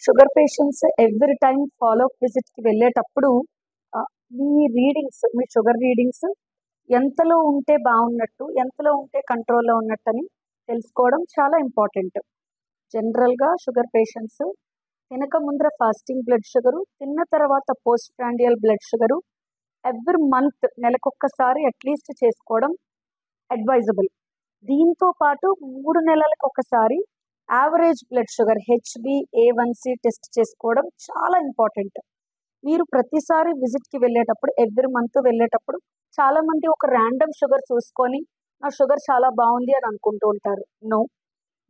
Sugar patients every time follow up విజిట్‌కి వెళ్ళేటప్పుడు మీ మీ షుగర్ రీడింగ్స్ ఎంతలో ఉంటే బావున్నట్టు, ఎంతలో ఉంటే కంట్రోల్‌లో ఉన్నట్టని తెలుసుకోవడం చాలా ఇంపార్టెంట్. జనరల్‌గా షుగర్ పేషెంట్స్ తినక ముందర ఫాస్టింగ్ బ్లడ్ షుగరు, తిన్న తర్వాత post prandial blood sugar every month నెలకొక్కసారి అట్‌లీస్ట్ చేసుకోవడం అడ్వైజబుల్. దీంతో పాటు 3 నెలలకొకసారి యావరేజ్ బ్లడ్ షుగర్ హెచ్‌బీఏ1సి టెస్ట్ చేసుకోవడం చాలా ఇంపార్టెంట్. మీరు ప్రతిసారి విజిట్‌కి వెళ్ళేటప్పుడు ఎవ్రీ మంత్ వెళ్ళేటప్పుడు చాలామంది ఒక ర్యాండమ్ షుగర్ చూసుకొని, నా షుగర్ చాలా బావుంది అని అనుకుంటూ ఉంటారు. నో.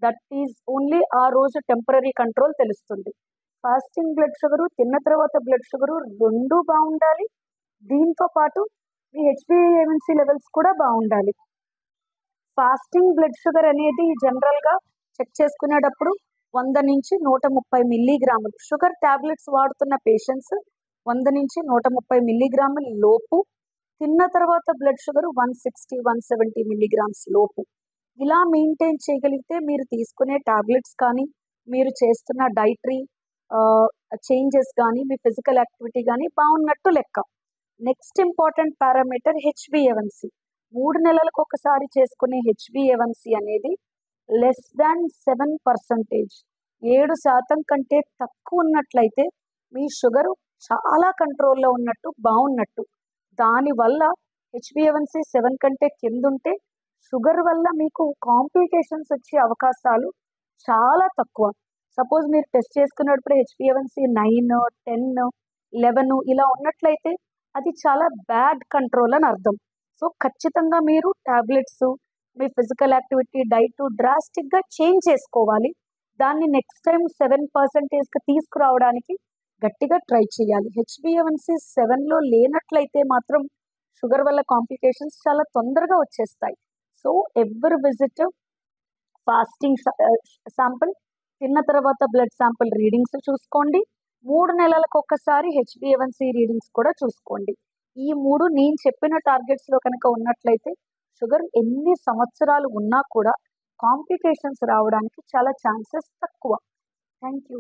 దట్ ఈజ్ ఓన్లీ ఆ రోజు టెంపరరీ కంట్రోల్ తెలుస్తుంది. ఫాస్టింగ్ బ్లడ్ షుగరు, తిన్న తర్వాత బ్లడ్ షుగరు 2 బావుండాలి. దీంతో పాటు మీ హెచ్‌బీఏవన్సీ లెవెల్స్ కూడా బావుండాలి. ఫాస్టింగ్ బ్లడ్ షుగర్ అనేది జనరల్‌గా చెక్ చేసుకునేటప్పుడు 100-130 మిల్లీగ్రాములు. షుగర్ టాబ్లెట్స్ వాడుతున్న పేషెంట్స్ 100-130 మిల్లీగ్రాముల లోపు, తిన్న తర్వాత బ్లడ్ షుగర్ 160-170 మిల్లీగ్రామ్స్ లోపు. ఇలా మెయింటైన్ చేయగలిగితే మీరు తీసుకునే టాబ్లెట్స్ కానీ, మీరు చేస్తున్న డైటరీ చేంజెస్ గానీ, మీ ఫిజికల్ యాక్టివిటీ గానీ బావున్నట్టు లెక్క. నెక్స్ట్ ఇంపార్టెంట్ పారామీటర్ హెచ్‌బీఏవన్సీ. 3 నెలలకొకసారి చేసుకునే హెచ్‌బీఏవన్సీ అనేది లెస్ దాన్ 7%, 7% కంటే తక్కువున్నట్లయితే మీ షుగరు చాలా కంట్రోల్‌లో ఉన్నట్టు, బావున్నట్టు. దానివల్ల హెచ్‌బీఏవన్సీ 7 కంటే కిందుంటే షుగర్ వల్ల మీకు కాంప్లికేషన్స్ వచ్చే అవకాశాలు చాలా తక్కువ. సపోజ్ మీరు టెస్ట్ చేసుకునేటప్పుడు హెచ్‌బీ-A1సి 9, 10, 11 ఇలా ఉన్నట్లయితే అది చాలా బ్యాడ్ కంట్రోల్ అని అర్థం. సో, ఖచ్చితంగా మీరు టాబ్లెట్స్, మీ ఫిజికల్ యాక్టివిటీ, డైట్ డ్రాస్టిక్‌గా చేంజ్ చేసుకోవాలి. దాన్ని నెక్స్ట్ టైమ్ 7%కి తీసుకురావడానికి గట్టిగా ట్రై చేయాలి. హెచ్‌బీ-A1సి 7లో లేనట్లయితే మాత్రం షుగర్ వల్ల కాంప్లికేషన్స్ చాలా తొందరగా వచ్చేస్తాయి. So, every visit fasting sample, తిన్న తర్వాత బ్లడ్ శాంపిల్ రీడింగ్స్ చూసుకోండి. 3 నెలలకొకసారి హెచ్‌బీ-A1సి రీడింగ్స్ కూడా చూసుకోండి. ఈ 3 నేను చెప్పిన టార్గెట్స్‌లో కనుక ఉన్నట్లయితే షుగర్ ఎన్ని సంవత్సరాలు ఉన్నా కూడా కాంప్లికేషన్స్ రావడానికి చాలా ఛాన్సెస్ తక్కువ. Thank you.